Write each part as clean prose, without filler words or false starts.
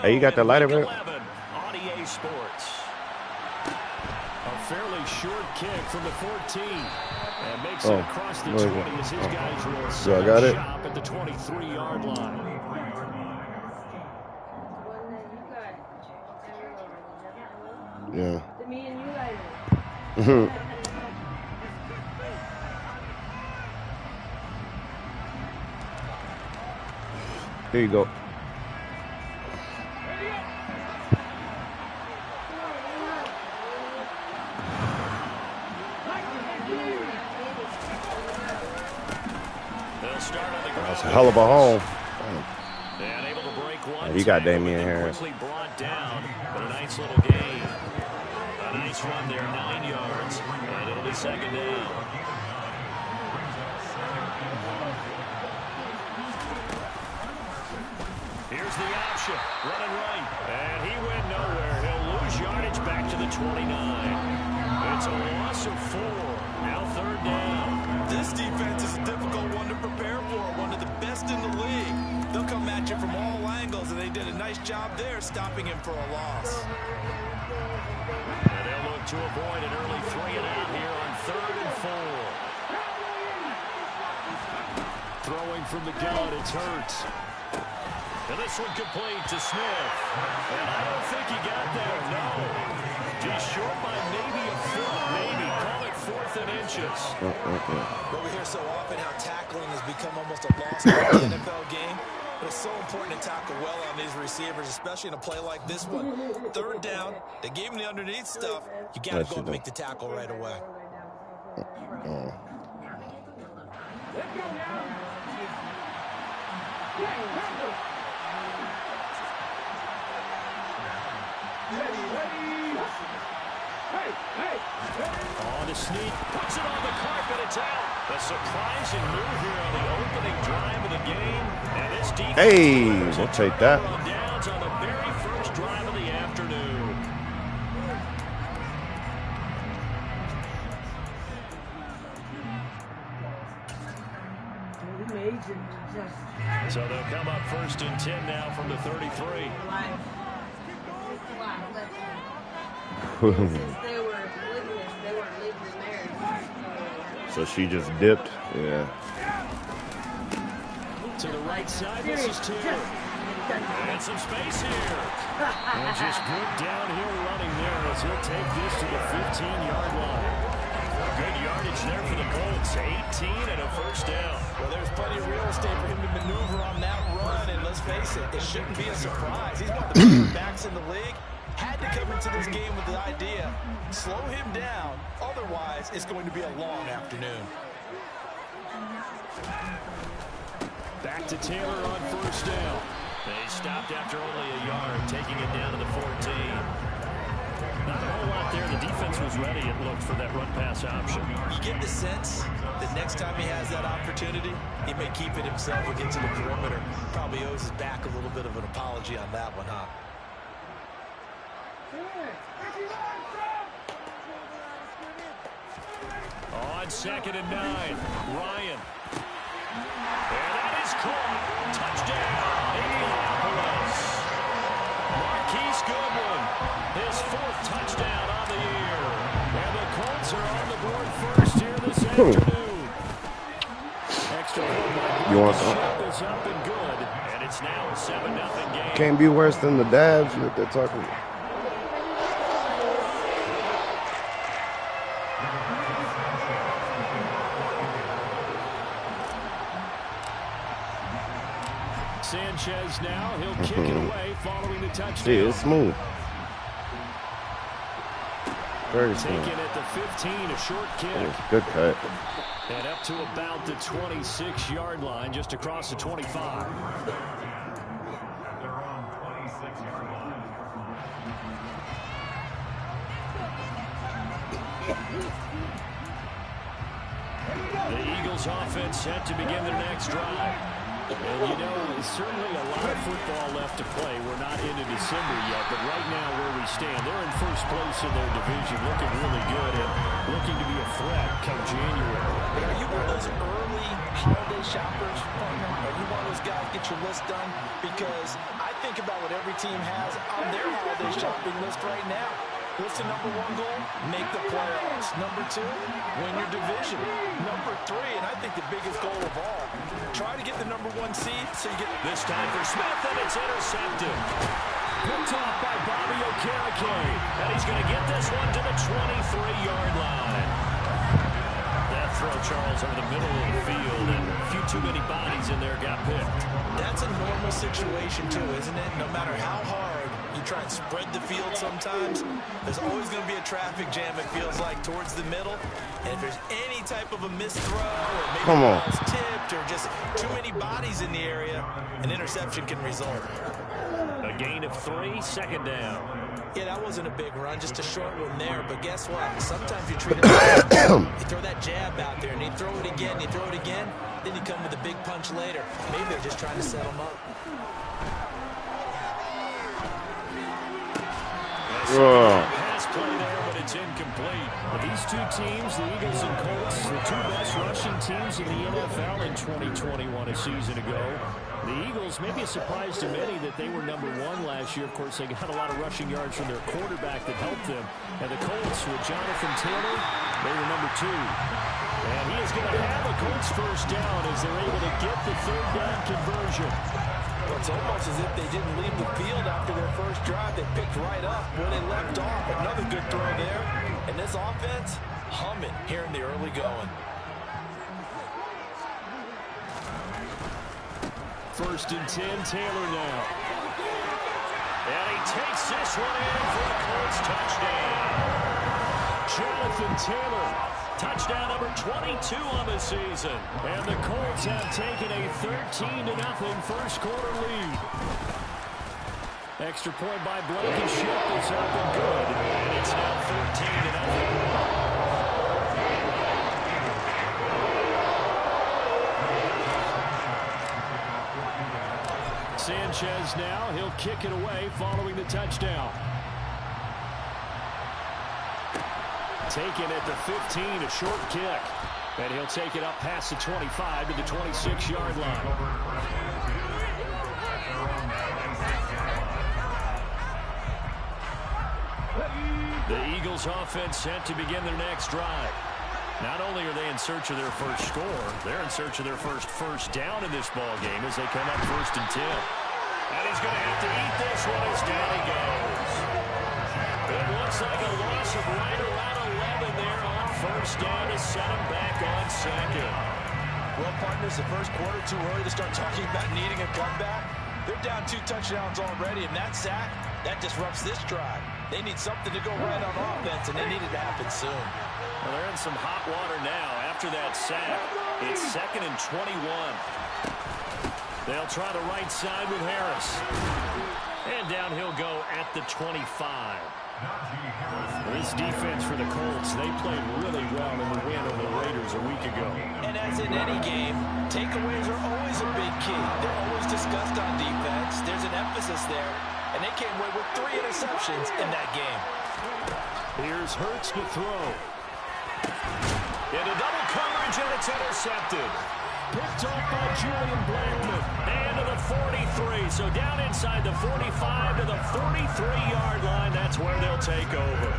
Hey, you got the lighter, bro? On EA Sports. A fairly short kick from the 14. And makes it across the 20 as his guys will set up shop at the 23-yard line. Yeah. Here you go. That's a hell of a home. And able to break one. He got Damian Harris. Quickly brought down, but a nice little gain. A nice run there, 9 yards, and it'll be second down. Here's the option, running right, and he went nowhere. He'll lose yardage back to the 29. It's a loss of 4. Now third down. This defense is a difficult one to prepare for, one of the best in the league. They'll come at you from all angles, and they did a nice job there stopping him for a loss. And they'll look to avoid an early 3-and-out here on 3rd and 4. Throwing from the gun, it's Hurts. And this one complete to Smith. And I don't think he got there, no. Just short by maybe a foot, maybe. Call it 4th and inches. Well, we hear so often how tackling has become almost a lost art in the NFL game. But it's so important to tackle well on these receivers, especially in a play like this one. Third down, they gave him the underneath stuff. You got to go and make the tackle right away. On the sneak, puts it on the carpet, it's out. A surprising move here on the opening drive of the game. And this defense, hey, we'll take that. Downs on the very first drive of the afternoon. So they'll come up 1st and 10 now from the 33. So she just dipped. Yeah. To the right side, this is Taylor. And some space here. And just good downhill running there as he'll take this to the 15-yard line. Good yardage there for the Colts. 18 and a first down. Well, there's plenty of real estate for him to maneuver on that run. And let's face it, it shouldn't be a surprise. He's one of the best backs in the league. Had to come into this game with the idea, slow him down. Otherwise, it's going to be a long afternoon. Back to Taylor on first down. They stopped after only a yard, taking it down to the 14. Not a whole lot there. The defense was ready, it looked, for that run-pass option. You get the sense that next time he has that opportunity, he may keep it himself or get to the perimeter. Probably owes his back a little bit of an apology on that one, huh? On 2nd and 9, Ryan. And that is caught. Touchdown, Indianapolis. Marquise Goodwin, his 4th touchdown on the year. And the Colts are on the board first here this afternoon. Extra point. You want some? Is up and good, and it's now a 7-0 game. Can't be worse than the dabs that they're talking about. Sanchez now, he'll kick it away following the touchdown. Dude, it's smooth. Very smooth. Taken at the 15, a short kick. Good cut. And up to about the 26-yard line, just across the 25. The Eagles offense set to begin their next drive. Well, you know, certainly a lot of football left to play. We're not into December yet, but right now where we stand, they're in first place in their division, looking really good and looking to be a threat come January. Are you one of those early holiday shoppers, partner? Are you one of those guys get your list done? Because I think about what every team has on their holiday shopping list right now. What's the number one goal? Make the playoffs. Number two, win your division. Number three, and I think the biggest goal of all, try to get the number one seed so you get... This time for Smith, and it's intercepted. Picked off by Bobby Okereke. And he's going to get this one to the 23-yard line. That throw, Charles, over the middle of the field, and a few too many bodies in there got picked. That's a normal situation, too, isn't it? No matter how hard you try and spread the field sometimes, there's always going to be a traffic jam, it feels like, towards the middle. And if there's any type of a missed throw or maybe the ball's tipped or just too many bodies in the area, an interception can result. A gain of 3, second down. Yeah, that wasn't a big run, just a short one there. But guess what? Sometimes you treat it like you throw that jab out there, and you throw it again, you throw it again, then you come with a big punch later. Maybe they're just trying to set them up. Pass play there, but it's incomplete. But these two teams, the Eagles and Colts, the two best rushing teams in the NFL in 2021 a season ago. The Eagles, maybe a surprise to many that they were number one last year. Of course, they got a lot of rushing yards from their quarterback that helped them. And the Colts with Jonathan Taylor, they were number 2. And he is going to have a Colts first down as they're able to get the third down conversion. Well, it's almost as if they didn't leave the field after their first drive. They picked right up where they left off. Another good throw there. And this offense, humming here in the early going. First and 10, Taylor now. And he takes this one in for a Colts touchdown. Jonathan Taylor, touchdown number 22 on the season. And the Colts have taken a 13-0 first quarter lead. Extra point by Blankenship is up and good. And it's now 13-0. Sanchez now, he'll kick it away following the touchdown. Taken at the 15, a short kick. And he'll take it up past the 25 to the 26-yard line. The Eagles offense set to begin their next drive. Not only are they in search of their first score, they're in search of their first down in this ball game as they come up first and 10. And he's going to have to eat this one as down he goes. It looks like a loss of right around 11 there on first down to set him back on second. Well, partners, the first quarter too early to start talking about needing a comeback. They're down 2 touchdowns already, and that sack, that disrupts this drive. They need something to go right on offense, and they need it to happen soon. Well, they're in some hot water now after that sack. It's 2nd and 21. They'll try the right side with Harris. And down he'll go at the 25. This defense for the Colts, they played really well in the win over the Raiders a week ago. And as in any game, takeaways are always a big key. They're always discussed on defense. There's an emphasis there. And they came away with 3 interceptions in that game. Here's Hurts to throw. Into double coverage, and it's intercepted. Picked off by Julian Blackmon. And to the 43. So down inside the 45 to the 43-yard line. That's where they'll take over.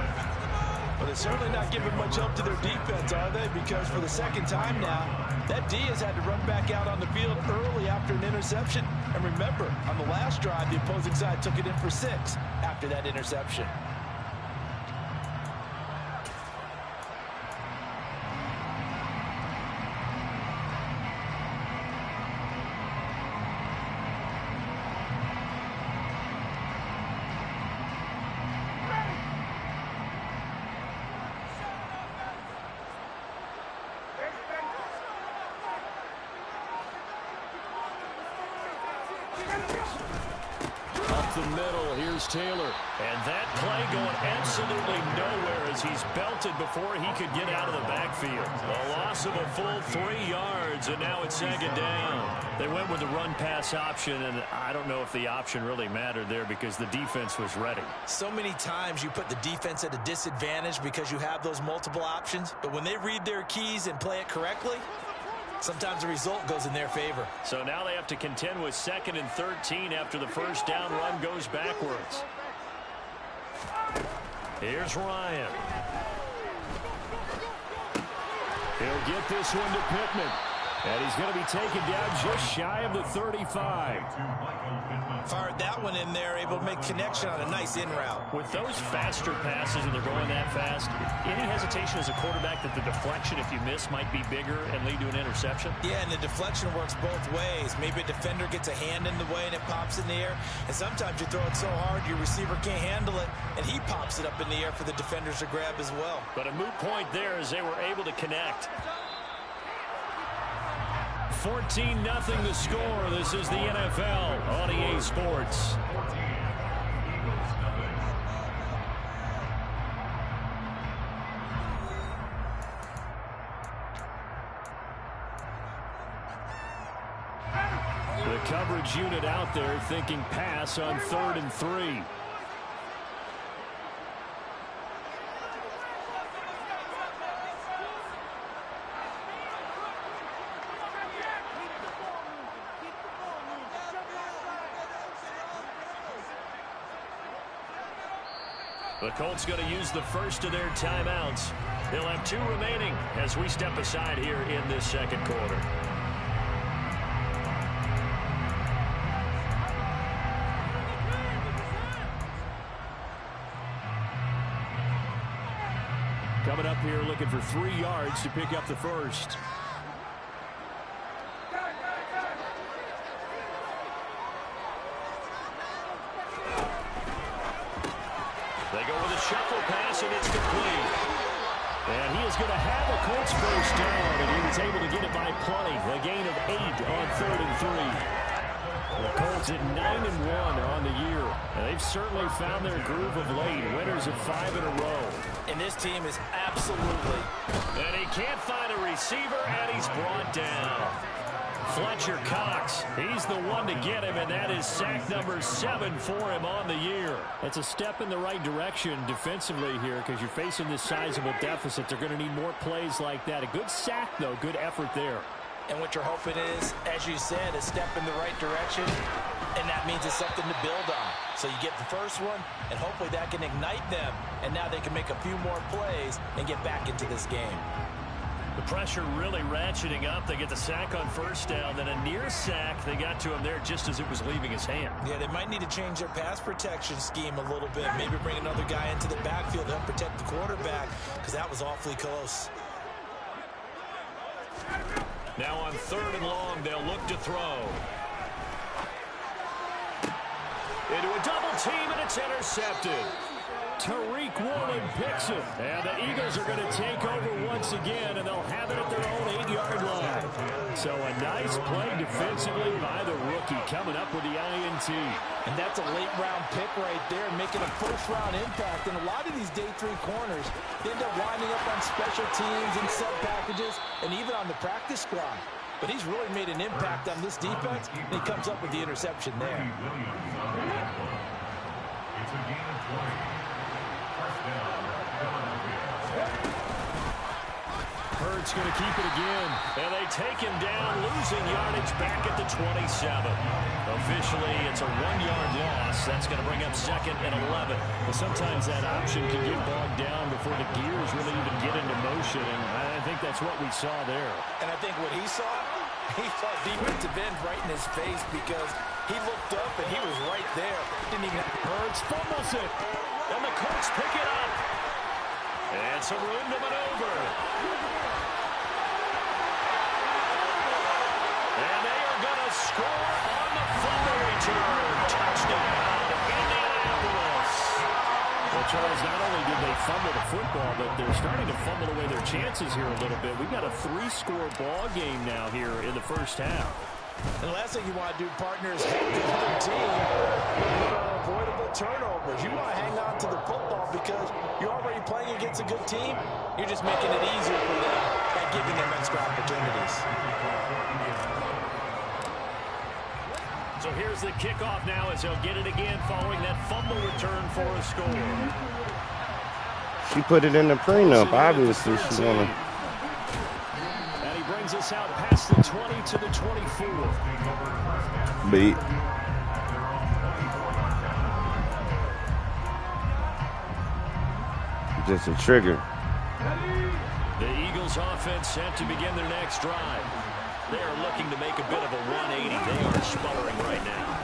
But they're certainly not giving much help to their defense, are they? Because for the second time now, that D has had to run back out on the field early after an interception. And remember, on the last drive, the opposing side took it in for 6 after that interception. Up the middle, here's Taylor. And that play going absolutely nowhere as he's belted before he could get out of the backfield. A loss of a full 3 yards, and now it's second down. They went with the run-pass option, and I don't know if the option really mattered there because the defense was ready. So many times you put the defense at a disadvantage because you have those multiple options, but when they read their keys and play it correctly, sometimes the result goes in their favor. So now they have to contend with 2nd and 13 after the first down run goes backwards. Here's Ryan. He'll get this one to Pittman. And he's going to be taken down just shy of the 35. Fired that one in there, able to make connection on a nice in route. With those faster passes and they're going that fast, any hesitation as a quarterback that the deflection, if you miss, might be bigger and lead to an interception? Yeah, and the deflection works both ways. Maybe a defender gets a hand in the way and it pops in the air. And sometimes you throw it so hard your receiver can't handle it, and he pops it up in the air for the defenders to grab as well. But a moot point there as they were able to connect. 14-0 the score. This is the NFL on EA Sports. The coverage unit out there thinking pass on 3rd and 3. The Colts going to use the first of their timeouts. They'll have 2 remaining as we step aside here in this second quarter. Coming up here looking for 3 yards to pick up the first. They go with a shuffle pass, and it's complete. And he is going to have a Colts first down, and he was able to get it by play. A gain of 8 on 3rd and 3. The Colts at 9-1 on the year. And they've certainly found their groove of late. Winners of 5 in a row. And this team is absolutely. And he can't find a receiver, and he's brought down. Fletcher Cox, he's the one to get him, and that is sack number 7 for him on the year. That's a step in the right direction defensively here because you're facing this sizable deficit. They're going to need more plays like that. A good sack, though. Good effort there. And what you're hoping is, as you said, a step in the right direction, and that means it's something to build on. So you get the first one, and hopefully that can ignite them, and now they can make a few more plays and get back into this game. The pressure really ratcheting up. They get the sack on first down, then a near sack. They got to him there just as it was leaving his hand. Yeah, they might need to change their pass protection scheme a little bit. Maybe bring another guy into the backfield to help protect the quarterback because that was awfully close. Now on 3rd and long, they'll look to throw. Into a double team, and it's intercepted. Tariq Woolen picks it. And the Eagles are going to take over once again, and they'll have it at their own 8-yard line. So a nice play defensively by the rookie coming up with the INT. And that's a late-round pick right there, making a first-round impact. And a lot of these day 3 corners end up winding up on special teams and sub packages and even on the practice squad. But he's really made an impact on this defense, and he comes up with the interception there. It's a gain of 20. Hurts going to keep it again, and they take him down, losing yardage back at the 27. Officially, it's a 1-yard loss. That's going to bring up 2nd and 11. But sometimes that option can get bogged down before the gears really even get into motion, and I think that's what we saw there. And I think what he saw defensive end right in his face because he looked up and he was right there. Didn't even have Hurts fumbles it, and the Colts pick it up. And some room to maneuver. And they are going to score on the fumble return. Touchdown, Indianapolis. Well, Charles, not only did they fumble the football, but they're starting to fumble away their chances here a little bit. We've got a 3-score ball game now here in the first half. And the last thing you want to do, partner, is help the other team with avoidable turnovers. You want to hang on to the football because you're already playing against a good team. You're just making it easier for them by giving them extra opportunities. So here's the kickoff now as he'll get it again following that fumble return for a score. She put it in the prenup. Obviously, she wanna. And he brings us out past the 20 to the 24. Beat. Just a trigger. The Eagles offense set to begin their next drive. They are looking to make a bit of a 180. They are sputtering right now.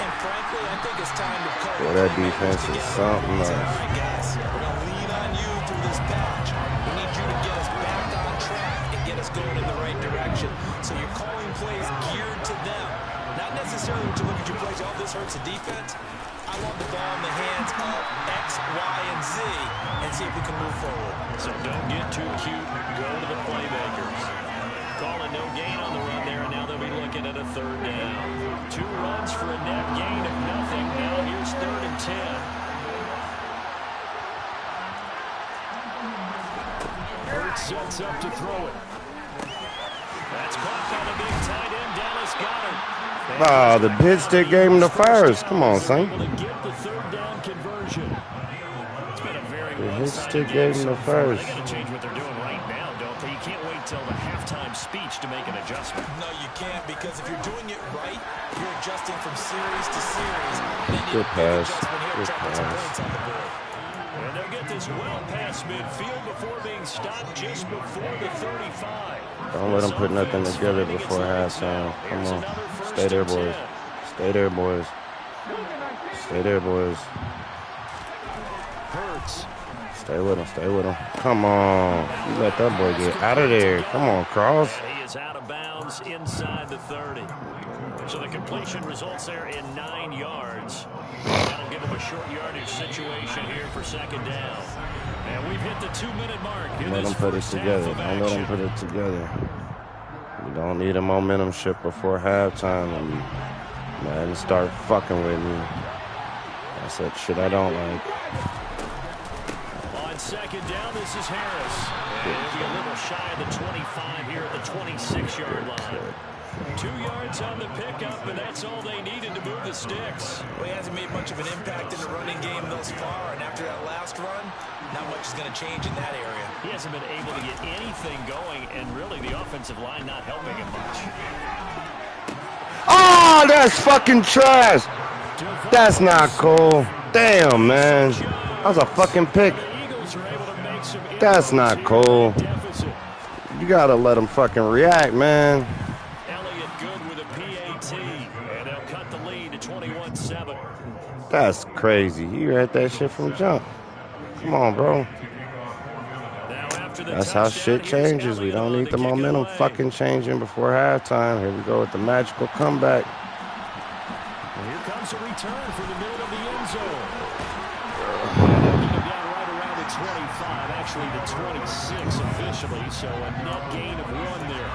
And frankly, I think it's time to call Well, that defense is something else. All right, guys, we're going to lean on you through this patch. We need you to get us back on track and get us going in the right direction. So you're calling plays geared to them. Not necessarily to look at your plays, oh, this hurts the defense. I want the ball in the hands of X, Y, and Z and see if we can move forward. So don't get too cute. Go to the playmakers. Calling no gain on the run there, and now they'll be looking at a third down. 2 runs for a net gain of nothing. Now here's 3rd and 10. Hurts sets up to throw it. That's caught by the big tight end, Dallas Goedert. Oh, the pitch stick gave him the first. Come on, son. Able to get the 3rd down conversion. It's been a very The one-sided hit stick game gave him so the far. first. They got to change what they're doing right now, don't they? You can't wait till the halftime speech to make an adjustment. No, you can't, because if you're doing it right, you're adjusting from series to series. Then you Good make an pass. adjustment here, Good try to put some pass. points on the board. And they'll get this well past midfield before being stopped just before the 35. Don't let them put nothing together before halftime. Come on. Stay there, boys. Stay there, boys. Stay there, boys. Hurts. Stay with him. Stay with him. Come on. You let that boy get out of there. Come on, Cross. And he is out of bounds inside the 30. So the completion results there in 9 yards. That'll give him a short yardage situation here for 2nd down. And we've hit the 2-minute mark. Don't let them put it together. Don't let them put it together. You don't need a momentum shift before halftime. And man, start fucking with me. That's that shit I don't like. On 2nd down, this is Harris. And he'll be a little shy of the 25 here at the 26-yard line. 2 yards on the pickup, and that's all they needed to move the sticks. Well, he hasn't made much of an impact in the running game thus far, and after that last run, not much is going to change in that area. He hasn't been able to get anything going, and really the offensive line not helping him much. Oh, that's fucking trash. That's not cool. Damn, man. That was a fucking pick. The Eagles are able to make some That's not cool. deficit. You gotta let them fucking react, man. Elliott good with a PAT, and they'll cut the lead to 21-7. That's crazy. You read that shit from jump. Come on, bro. Now after the That's how touchdown, shit here's changes. We Elliott don't on need to the kick it momentum away. fucking changing before halftime. Here we go with the magical comeback. And here comes a return from the middle of the end zone. Knocking him down right around the 25, actually the 26 officially, so a net gain of 1 there.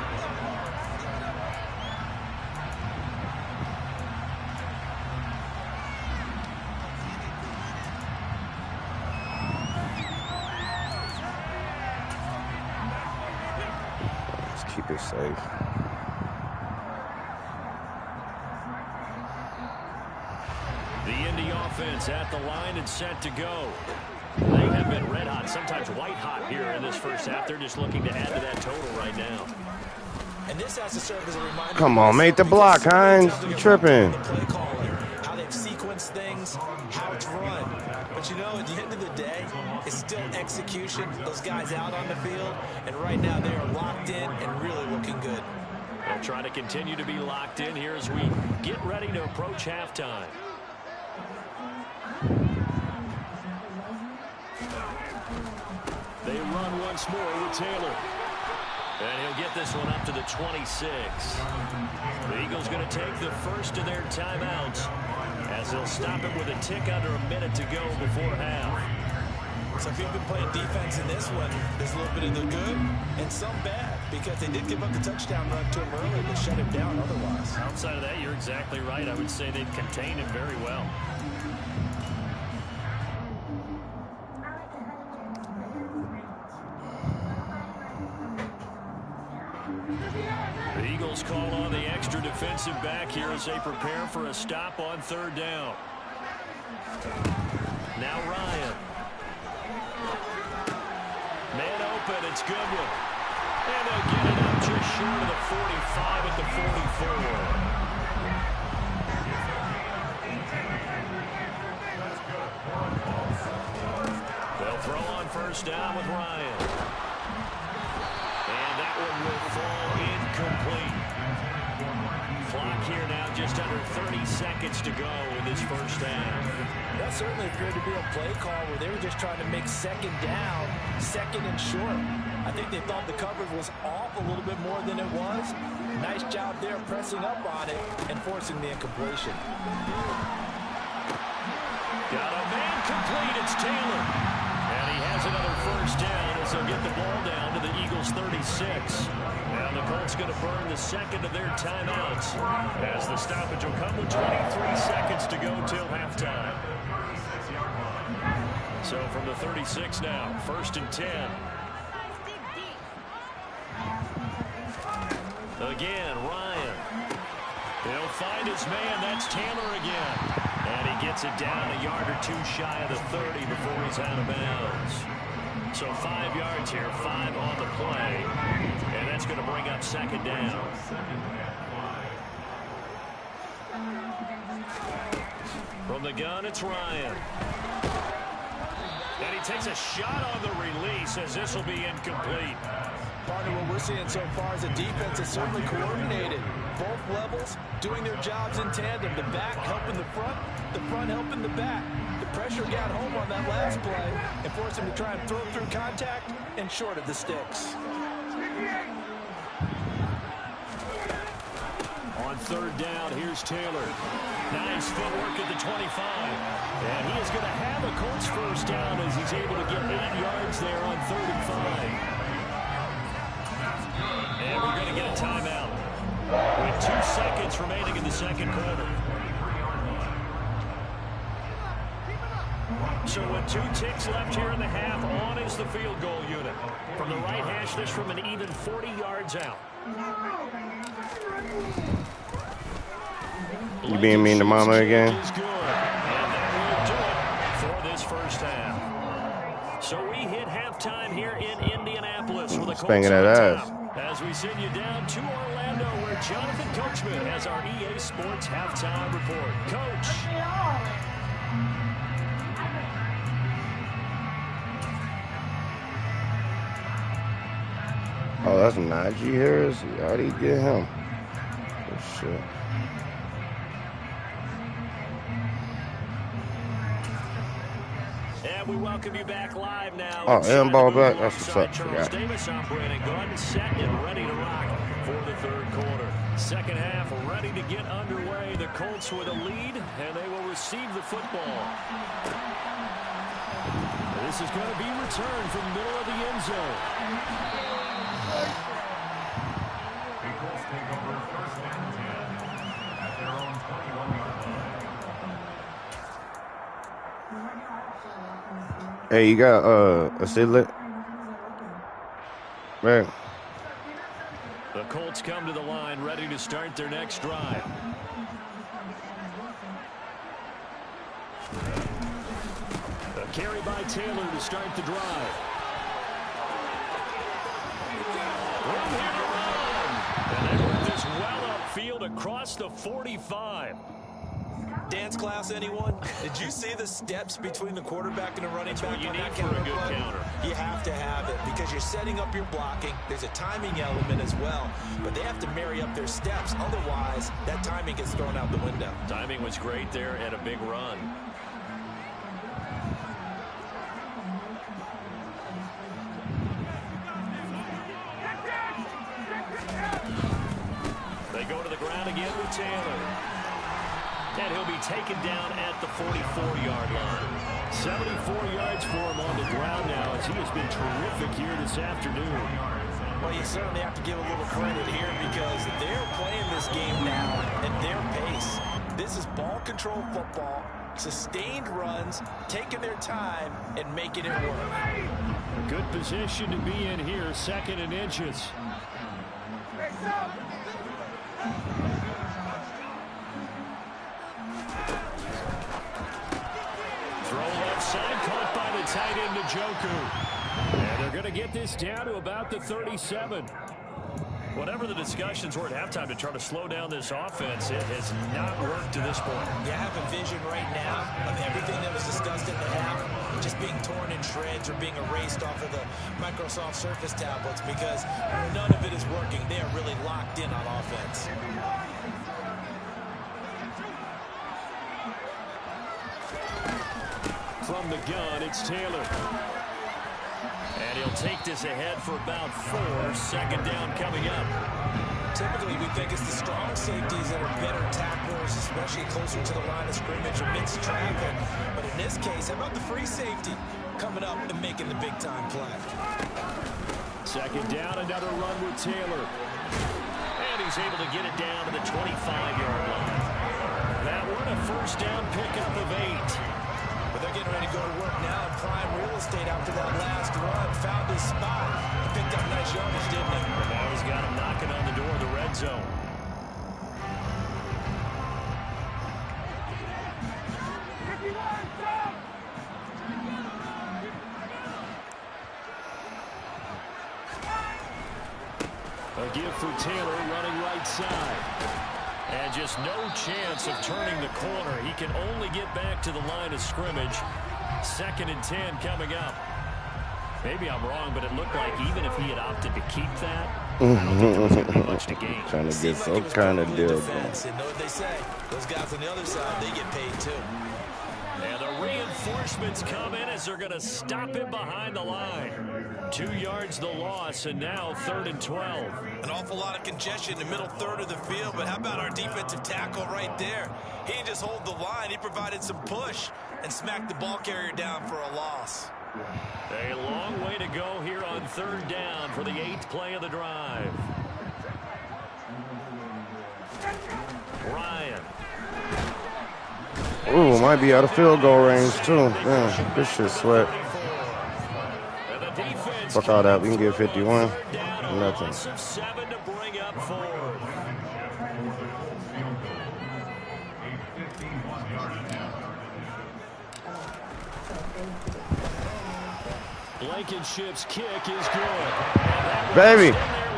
Let's keep it safe. The Indy offense at the line and set to go. They have been red hot, sometimes white hot here in this first half. They're just looking to add to that total right now. And this has to serve as a reminder. Come on, make the block, Hines. You tripping. The play calling, how they've sequenced things, how it's run. But you know, at the end of the day, it's still execution. Those guys out on the field, and right now they are locked in and really looking good. They'll try to continue to be locked in here as we get ready to approach halftime. They run once more with Taylor. And he'll get this one up to the 26. The Eagles going to take the first of their timeouts as they'll stop it with a tick under a minute to go before half. So if you've been playing defense in this one, there's a little bit of the good and some bad, because they did give up the touchdown run to him early to shut him down otherwise. Outside of that, you're exactly right. I would say they've contained him very well. The Eagles call on the extra defensive back here as they prepare for a stop on third down. Now Ryan. Man open, it's Goodwin. And they'll get it up just short of the 45 at the 44. They'll throw on first down with Ryan. And that one will fall incomplete. Clock here now just under 30 seconds to go in this first half. That certainly appeared to be a play call where they were just trying to make second down, second and short. I think they thought the coverage was off a little bit more than it was. Nice job there pressing up on it and forcing the incompletion. Got a man complete. It's Taylor. And he has another first down as they'll get the ball down to the Eagles 36. Now the Colts going to burn the second of their timeouts as the stoppage will come with 23 seconds to go till halftime. So from the 36 now, 1st and 10. Again, Ryan. He'll find his man. That's Taylor again. And he gets it down a yard or two shy of the 30 before he's out of bounds. So 5 yards here, 5 on the play. And that's going to bring up second down. From the gun, it's Ryan. And he takes a shot on the release as this will be incomplete. Partner, what we're seeing so far is a defense that's certainly coordinated. Both levels doing their jobs in tandem. The back helping the front helping the back. The pressure got home on that last play and forced him to try and throw through contact and short of the sticks. On third down, here's Taylor. Nice footwork at the 25. And he is going to have a Colts first down as he's able to get 8 yards there on 3rd and 5. And we're going to get a timeout with 2 seconds remaining in the second quarter. So with 2 ticks left here in the half, on is the field goal unit. From the right hash, this from an even 40 yards out. You being mean to mama again? And that will do it for this first half. So we hit halftime here in Indianapolis with a Colts Banging that ass. as we send you down to Orlando, where Jonathan Coachman has our EA Sports halftime report. Coach. Oh, that's Najee Harris. How do you get him? Oh, shit. And we welcome you back live now. Oh, and ball back. That's what's up. Charles Davis, I'm Brandon Gordon, set and ready to rock for the third quarter. Second half ready to get underway. The Colts with a lead, and they will receive the football. This is going to be returned from the middle of the end zone. Eagles take over 1st and 10 at their own 21-yard line. Hey, you got a Sidlet? Right. The Colts come to the line ready to start their next drive. A carry by Taylor to start the drive. Room here to run. And they work this well upfield across the 45. Dance class, anyone? Did you see the steps between the quarterback and the running back you on need that for a counter good play? counter. You have to have it because you're setting up your blocking. There's a timing element as well, but they have to marry up their steps. Otherwise, that timing gets thrown out the window. Timing was great there and a big run. They go to the ground again with Taylor. And he'll be taken down at the 44-yard line. 74 yards for him on the ground now, as he has been terrific here this afternoon. Well, you certainly have to give a little credit here because they're playing this game now at their pace. This is ball control football, sustained runs, taking their time, and making it work. A good position to be in here, 2nd and inches. Throw left side, caught by the tight end Njoku. And they're going to get this down to about the 37. Whatever the discussions were at halftime to try to slow down this offense, it has not worked to this point. You have a vision right now of everything that was discussed in the half just being torn in shreds or being erased off of the Microsoft Surface tablets because none of it is working. They are really locked in on offense. From the gun, it's Taylor. And he'll take this ahead for about 4. 2nd down coming up. Typically, we think it's the strong safeties that are better tacklers, especially closer to the line of scrimmage amidst traffic. But in this case, how about the free safety coming up and making the big-time play? 2nd down, another run with Taylor. And he's able to get it down to the 25-yard line. That one a 1st down pickup of 8. But they're getting ready to go to work now in prime real estate after that last run. Found his spot. He picked up nice yardage, didn't he? Now he's got him knocking on the door of the red zone. A give for Taylor running right side. And just no chance of turning the corner. He can only get back to the line of scrimmage. 2nd and 10 coming up. Maybe I'm wrong, but it looked like even if he had opted to keep that, I don't think there was going to be much to gain. Trying to get some kind of deal. And know what they say. Those guys on the other side, they get paid too. And the reinforcements come in as they're going to stop him behind the line. 2 yards the loss, and now 3rd and 12. An awful lot of congestion in the middle third of the field, but how about our defensive tackle right there? He didn't just hold the line, he provided some push and smacked the ball carrier down for a loss. A long way to go here on 3rd down for the 8th play of the drive. Ryan. Ooh, might be out of field goal range, too. Damn, this shit sweat. Fuck all that. We can get 51. Nothing. 7 to bring up 4. Blankenship's kick is good. Baby.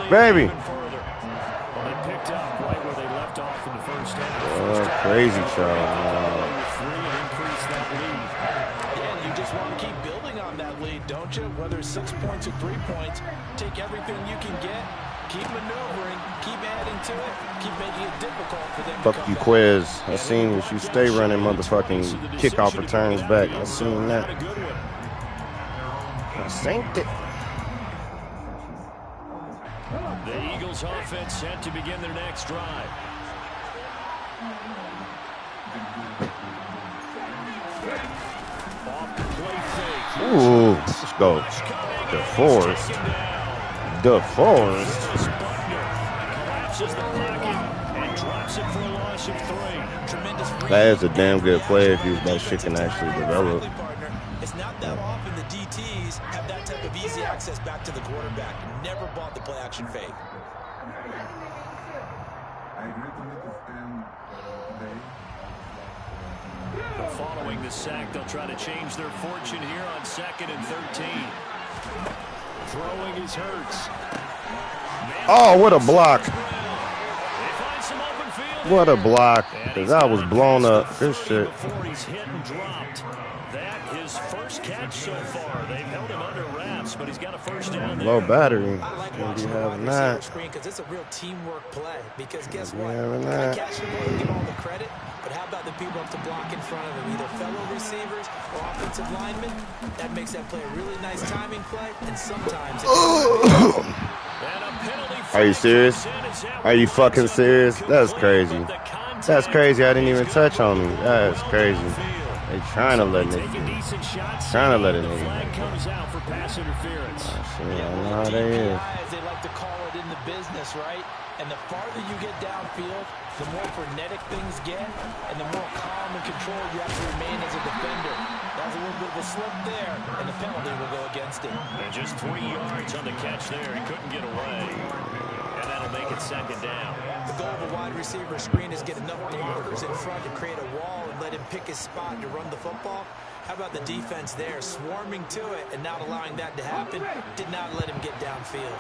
Baby. Well, they picked up right where they left off in the 1st half. Crazy, child. Yeah, you just want to keep building on that lead, don't you? Whether it's 6 points or 3 points, take everything you can get, keep maneuvering, keep adding to it, keep making it difficult for them to Fuck come you, back. Quiz. I seen that you stay running motherfucking kickoff returns back. I seen that. I synced it. The Eagles offense set to begin their next drive. Off the play fake. Ooh, let's go. DeForest. DeForest. Collapses the pocket and drops it for a loss of 3. Tremendous That is a damn good play if that shit can actually develop. It's not that often the DTs have that type of easy access back to the quarterback. Never bought the play action fake. Following the sack, they'll try to change their fortune here on 2nd and 13. Throwing is Hurts. Oh, what a block. They find some open field. What a block. Because I was blown up. This shit. Before he's hit and dropped. That his first catch so far. They've held him under wraps, but he's got a 1st down there. Low battery. I like Gonna be watching the having wide receiver that. screen because it's a real teamwork play. Because guess Be what? having You that. catch the ball, you get all the credit. But how about the people up to block in front of them, either fellow receivers or offensive linemen? That makes that play a really nice timing play, and sometimes Are you serious? Are you fucking serious? That's crazy. That's crazy. I didn't even touch on me. That's crazy. They trying to let it. Trying to let it in. Flag comes out for pass interference. I know how they is. As they like to call it in the business, right? And the farther you get downfield, the more frenetic things get, and the more calm and controlled you have to remain as a defender. That was a little bit of a slip there, and the penalty will go against him. And just 3 yards on the catch there. He couldn't get away. And that'll make it second down. The goal of a wide receiver screen is get enough blockers in front to create a wall and let him pick his spot to run the football. How about the defense there, swarming to it and not allowing that to happen? Did not let him get downfield.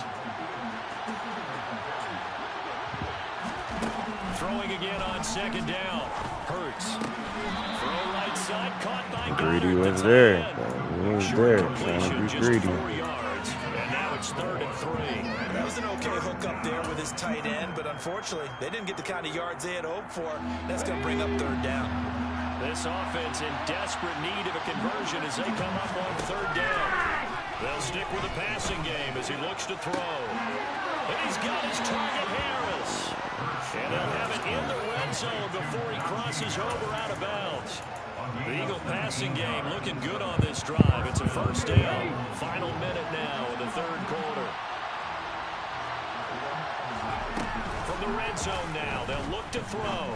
Throwing again on second down. Hurts. Throw right side, caught by Greedy Goddard. was there. He was there trying to be Just greedy. 4 yards. And now it's 3rd and 3. That was an okay hook up there with his tight end, but unfortunately, they didn't get the kind of yards they had hoped for. That's going to bring up 3rd down. This offense in desperate need of a conversion as they come up on 3rd down. They'll stick with the passing game as he looks to throw. And he's got his target, Harris. And they'll have it in the red zone before he crosses over out of bounds. The Eagle passing game looking good on this drive. It's a 1st down. Final minute now in the 3rd quarter. From the red zone now, they'll look to throw.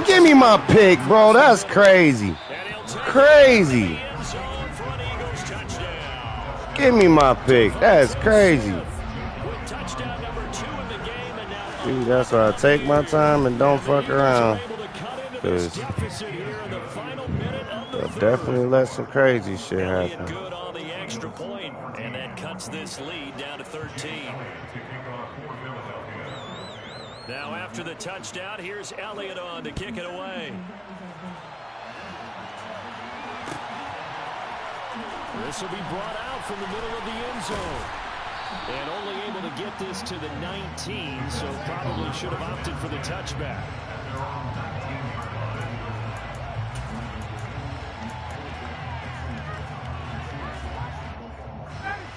Give me my pick, bro. That's crazy. Crazy. Give me my pick. That's crazy. Dude, that's why I take my time and don't fuck around. Because I'll definitely let some crazy shit happen. Good on the extra point, and that cuts this lead down to 13. Now after the touchdown, here's Elliott on to kick it away. This will be brought out from the middle of the end zone. And only able to get this to the 19, so probably should have opted for the touchback.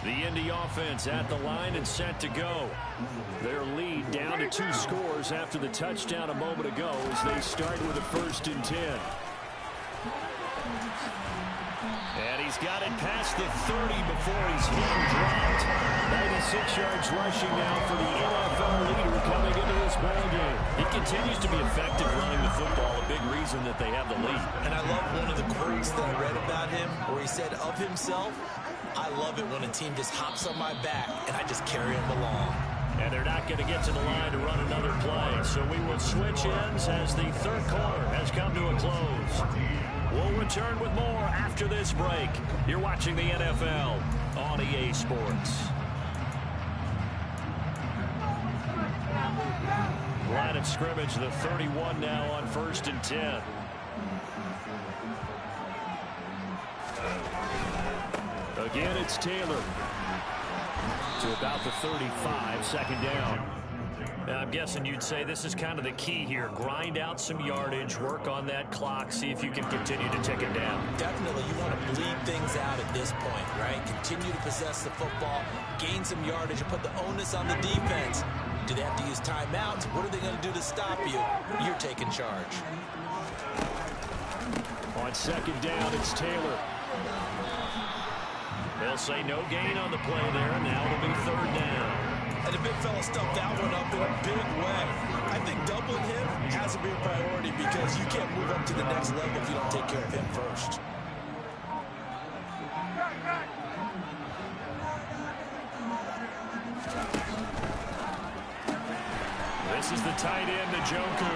The Indy offense at the line and set to go. Their lead down to 2 scores after the touchdown a moment ago as they start with a 1st and 10. And he's got it past the 30 before he's hit and dropped. 96 yards rushing now for the NFL leader coming into this ballgame. He continues to be effective running the football, a big reason that they have the lead. And I love one of the quotes that I read about him where he said of himself, I love it when a team just hops on my back and I just carry them along. And they're not going to get to the line to run another play. So we will switch ends as the 3rd quarter has come to a close. We'll return with more after this break. You're watching the NFL on EA Sports. Line of scrimmage, the 31 now on 1st and 10. Again, it's Taylor to about the 35, 2nd down. Now, I'm guessing you'd say this is kind of the key here. Grind out some yardage, work on that clock, see if you can continue to take it down. Definitely, you want to bleed things out at this point, right? Continue to possess the football, gain some yardage, and put the onus on the defense. Do they have to use timeouts? What are they going to do to stop you? You're taking charge. On 2nd down, it's Taylor. They'll say no gain on the play there, and now it'll be 3rd down. And the big fella stuffed that one up in a big way. I think doubling him has to be a priority because you can't move up to the next level if you don't take care of him first. This is the tight end, Njoku.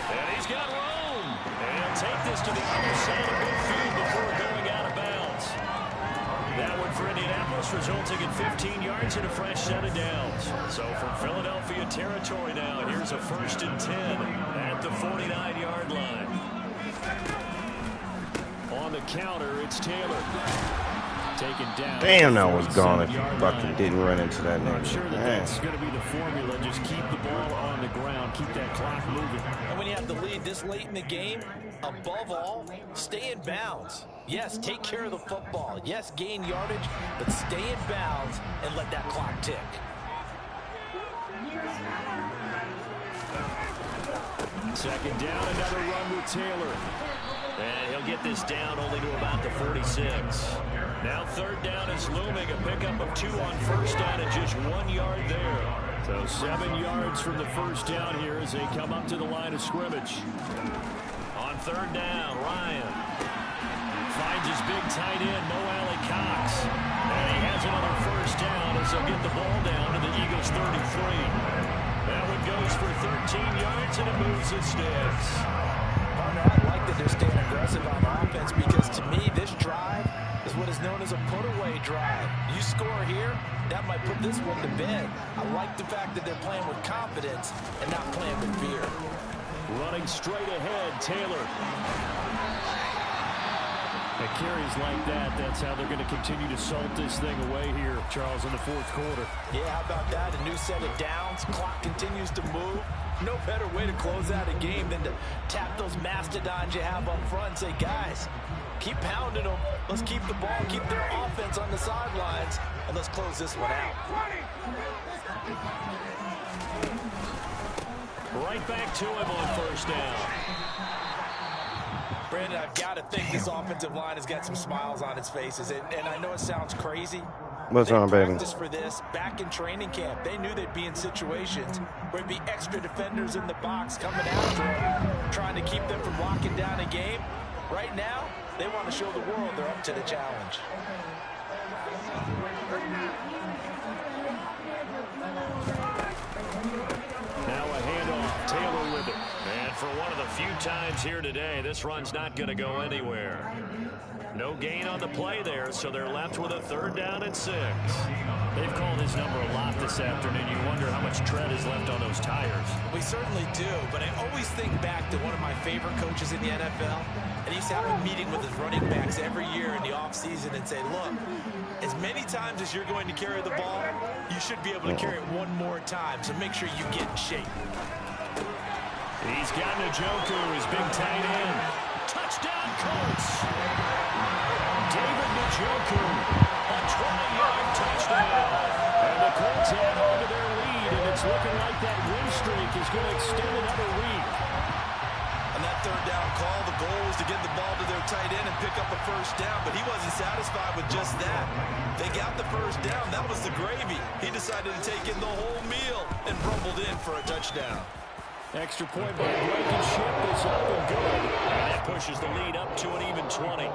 And he's got room. And he'll take this to the other side of midfield before going out of bounds. That one for Indianapolis, resulting in 15 yards and a fresh set of downs. So from Philadelphia territory now, here's a 1st and 10 at the 49-yard line. On the counter, it's Taylor. Taken down. Damn, that was gone if you fucking didn't run into that nigga. I'm sure that's going to be the formula. Just keep the ball on the ground. Keep that clock moving. And when you have the lead this late in the game, above all, stay in bounds. Yes, take care of the football. Yes, gain yardage, but stay in bounds and let that clock tick. Second down, another run with Taylor. And he'll get this down only to about the 46. Now third down is looming. A pickup of 2 on first down and just 1 yard there. So 7 yards from the first down here as they come up to the line of scrimmage. On third down, Ryan finds his big tight end, Mo Alley-Cox. And he has another first down as they'll get the ball down to the Eagles' 33. That one goes for 13 yards and it moves the sticks. Partner, I like that they're staying aggressive on offense because to me, this drive is what is known as a put-away drive. You score here, that might put this one to bed. I like the fact that they're playing with confidence and not playing with fear. Running straight ahead, Taylor. At carries like that, that's how they're going to continue to salt this thing away here, Charles, in the fourth quarter. Yeah, how about that? A new set of downs. Clock continues to move. No better way to close out a game than to tap those mastodons you have up front and say, guys, keep pounding them. Let's keep the ball, keep their offense on the sidelines, and let's close this one out. Right back to him on first down. Brandon, I've got to think this offensive line has got some smiles on its faces. And I know it sounds crazy. What's on, baby? They practiced for this back in training camp. They knew they'd be in situations where there'd be extra defenders in the box coming after them, trying to keep them from locking down a game. Right now, they want to show the world they're up to the challenge. Now a handoff, Taylor with it. And for one of the few times here today, this run's not going to go anywhere. No gain on the play there, so they're left with a third down and 6. They've called his number a lot this afternoon. You wonder how much tread is left on those tires. We certainly do, but I always think back to one of my favorite coaches in the NFL, and he used to have a meeting with his running backs every year in the offseason and say, look, as many times as you're going to carry the ball, you should be able to carry it one more time, so make sure you get in shape. He's got Njoku, his big tight end. Touchdown, Colts! David Njoku, a 20-yard touchdown. And the Colts add on to their lead, and it's looking like that win streak is going to extend another week. On that third down call, the goal was to get the ball to their tight end and pick up a first down, but he wasn't satisfied with just that. They got the first down. That was the gravy. He decided to take in the whole meal and rumbled in for a touchdown. Extra point by Blankenship is up and good. And that pushes the lead up to an even 20.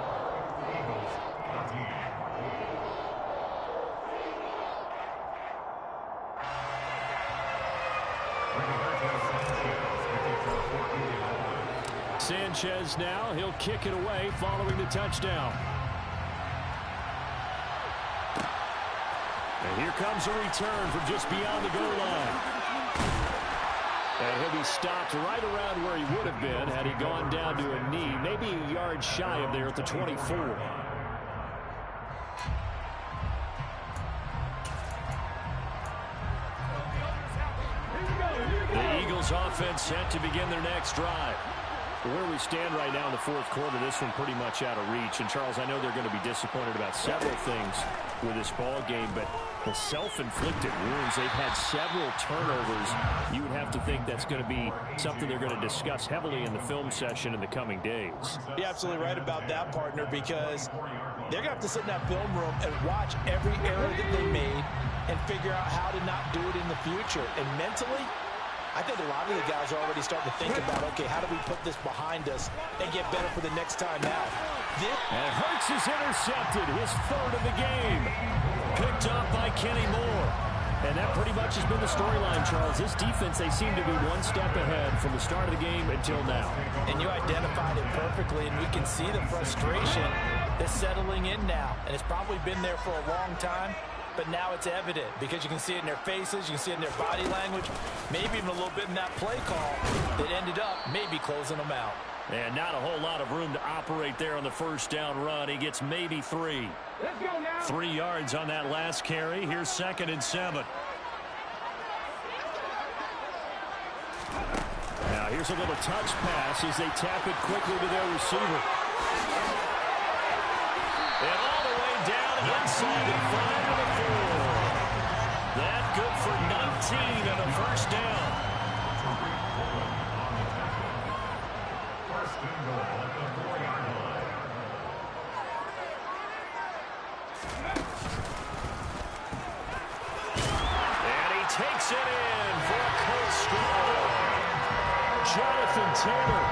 Sanchez now, he'll kick it away following the touchdown. And here comes a return from just beyond the goal line. And he'll be stopped right around where he would have been had he gone down to a knee, maybe a yard shy of there at the 24. The Eagles offense set to begin their next drive. Where we stand right now in the fourth quarter, this one pretty much out of reach. And, Charles, I know they're going to be disappointed about several things with this ball game, but the self-inflicted wounds, they've had several turnovers. You would have to think that's going to be something they're going to discuss heavily in the film session in the coming days. You're absolutely right about that, partner, because they're going to have to sit in that film room and watch every error that they made and figure out how to not do it in the future. And mentally, I think a lot of the guys are already starting to think about, okay, how do we put this behind us and get better for the next time out? And Hurts is intercepted, his third of the game. Picked up by Kenny Moore. And that pretty much has been the storyline, Charles. This defense, they seem to be one step ahead from the start of the game until now. And you identified it perfectly, and we can see the frustration that's settling in now. And it's probably been there for a long time. But now it's evident because you can see it in their faces, you can see it in their body language, maybe even a little bit in that play call that ended up maybe closing them out. And not a whole lot of room to operate there on the first down run. He gets maybe 3. 3 yards on that last carry. Here's 2nd and 7. Now here's a little touch pass as they tap it quickly to their receiver. And all the way down inside and 5 to the 4. That good for 19 and a first down. First and goal at the 4-yard And he takes it in for a Colts score. Jonathan Taylor,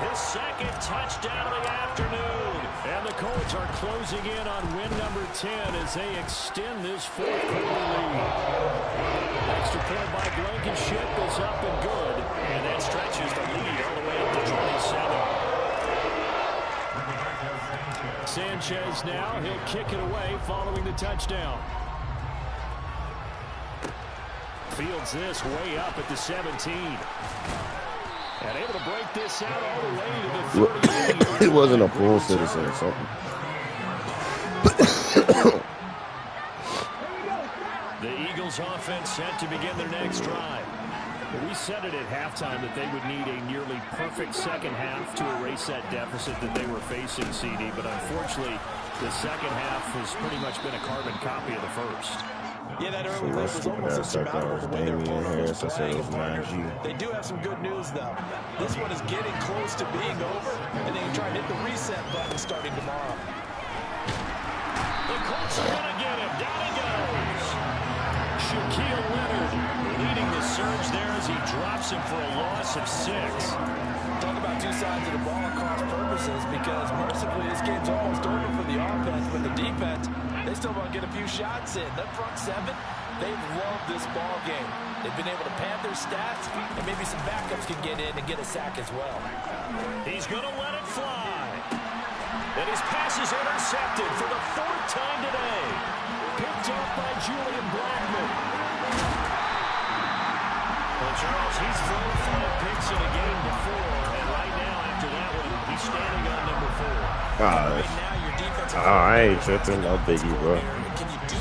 his second touchdown of the afternoon. And the Colts are closing in on win number 10 as they extend this fourth quarter lead. Extra point by Blankenship is up and good. And that stretches the lead all the way up to 27. Sanchez now, he'll kick it away following the touchdown. Fields this way up at the 17. And able to break this out all the way to the 30. He wasn't a full citizen or something. The Eagles offense set to begin their next drive. We said it at halftime that they would need a nearly perfect second half to erase that deficit that they were facing, CD. But unfortunately, the second half has pretty much been a carbon copy of the first. Yeah, that early lead was almost insurmountable the way their opponent was playing. They do have some good news, though. This one is getting close to being over, and they can try and hit the reset button starting tomorrow. The Colts are going to get him. Down he goes. Shaquille Leonard leading the surge there as he drops him for a loss of 6. Talk about two sides of the ball at cross purposes, because mercifully this game's almost over for the offense, but the defense, they still want to get a few shots in. That front seven, they've loved this ball game. They've been able to pad their stats, and maybe some backups can get in and get a sack as well. He's going to let it fly. And his pass is intercepted for the 4th time today. Picked up by Julian Blackmon. Well, Charles, he's thrown 5 picks in a game before, and right now, after that one, he's standing on number 4. I ain't tripping. No biggie, bro.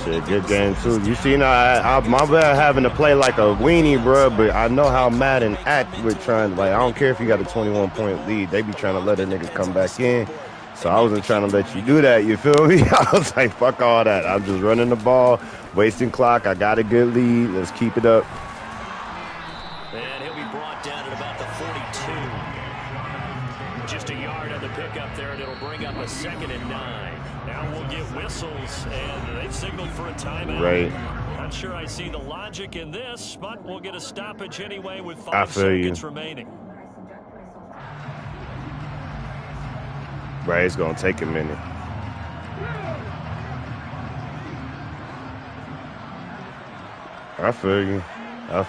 Shit, good game, too. You see, now, my bad having to play like a weenie, bro, but I know how Madden act with trying, like, I don't care if you got a 21-point lead. They be trying to let the niggas come back in. So I wasn't trying to let you do that, you feel me? I was like, fuck all that. I'm just running the ball, wasting clock. I got a good lead. Let's keep it up. And he'll be brought down at about the 42. Just a yard on the pickup there, and it'll bring up a 2nd and 9. Now we'll get whistles, and they've signaled for a timeout. Right. Not sure I see the logic in this, but we'll get a stoppage anyway with 5 I feel seconds you. remaining. Right, it's going to take a minute. I feel you.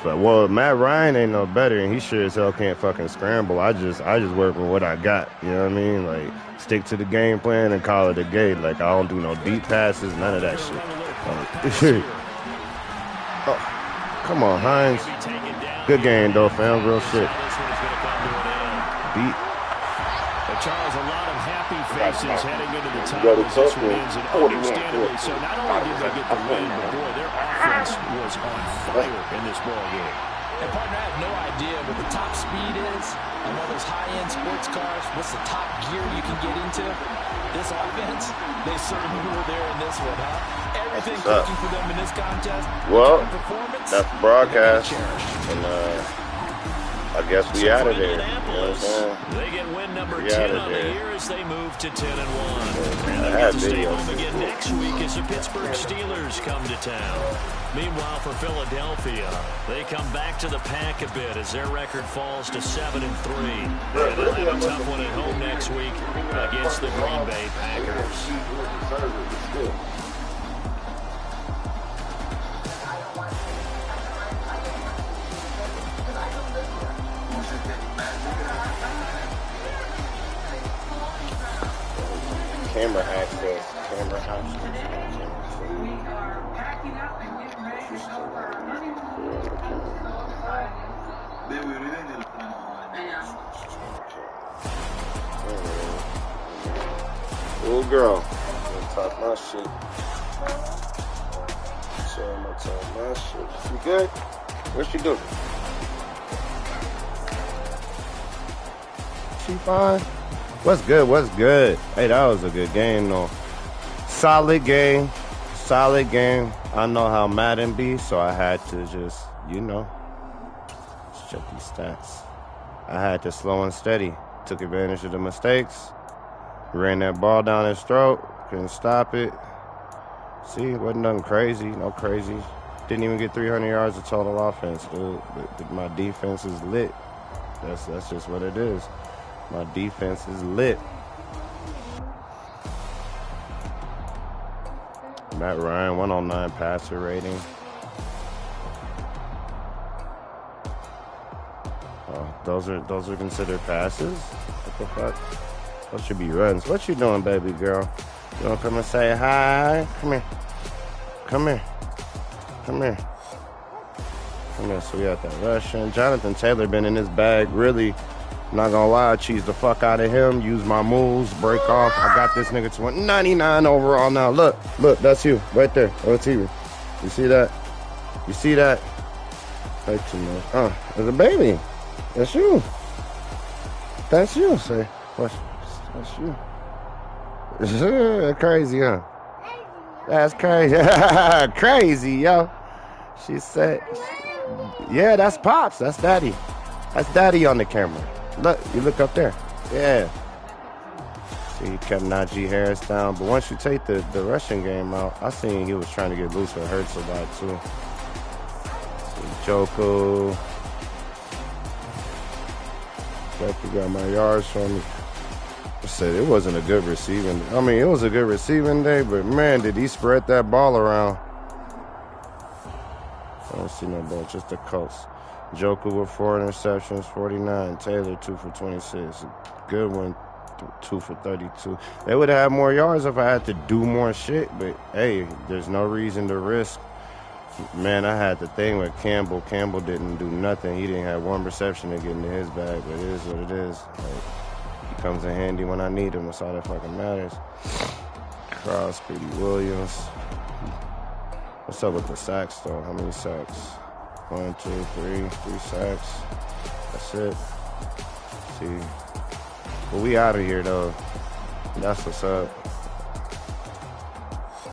Well, Matt Ryan ain't no better, and he sure as hell can't fucking scramble. I just work with what I got. You know what I mean? Like, stick to the game plan and call it a game. Like, I don't do no deep passes, none of that shit. Oh, come on, Hines. Good game, though, fam. Real shit. Beat. Charles, a lot of happy faces heading into the time as this one ends, and understandably so. Not only did they get the win, but boy, their offense was on fire in this ball game. And partner, I have no idea what the top speed is on one of those high-end sports cars. What's the top gear you can get into? This offense, they certainly were there in this one, huh? Everything clicking for them in this contest. Well, that's the broadcast, and I guess we out of there. You know what I'm saying? They get win number 10 on the year as they move to 10-1. And they'll get to stay home again next week as the Pittsburgh Steelers come to town. Meanwhile, for Philadelphia, they come back to the pack a bit as their record falls to 7-3. And they'll have a tough one at home next week against the Green Bay Packers. Camera access. Camera access. We are packing up and getting ready to go for our honeymoon. Little girl. Gonna talk my shit. So I'm gonna talk my shit. You good? What she do? She fine? What's good? What's good? Hey, that was a good game, though. Solid game. Solid game. I know how Madden be, so I had to just, check these stats. I had to slow and steady. Took advantage of the mistakes. Ran that ball down his throat. Couldn't stop it. See, wasn't nothing crazy. No crazy. Didn't even get 300 yards of total offense, dude. But my defense is lit. That's just what it is. My defense is lit. Matt Ryan, 109 passer rating. Oh, those are considered passes? What the fuck? Those should be runs. What you doing, baby girl? You wanna come and say hi? Come here. Come here. Come here. Come here. So we got that Russian. Jonathan Taylor been in his bag. Really, not gonna lie, I cheese the fuck out of him. Use my moves, break off. I got this nigga to 199 overall now. Look, that's you right there. What's he? You see that? You see that? Way too much. There's a baby. That's you. That's you. Say, what? That's you. Crazy, huh? That's crazy. Crazy, yo. She said, yeah, that's Pops. That's Daddy. That's Daddy on the camera. Look, you look up there. Yeah. See, he kept Najee Harris down. But once you take the rushing game out, I seen he was trying to get loose with Hurts a lot, too. See, Joku. Joku got my yards from me. I said it wasn't a good receiving. I mean, it was a good receiving day, but man, did he spread that ball around. I don't see no ball, just the Colts. Joku with 4 interceptions, 49. Taylor 2 for 26. Good one, 2 for 32. They would have had more yards if I had to do more shit, but hey, there's no reason to risk. Man, I had the thing with Campbell. Campbell didn't do nothing. He didn't have one reception to get into his bag, but it is what it is. Like, he comes in handy when I need him. That's all that fucking matters. Cross, Petey Williams. What's up with the sacks, though? How many sacks? 1, 2, 3 sacks. That's it. See. But we out of here, though. That's what's up.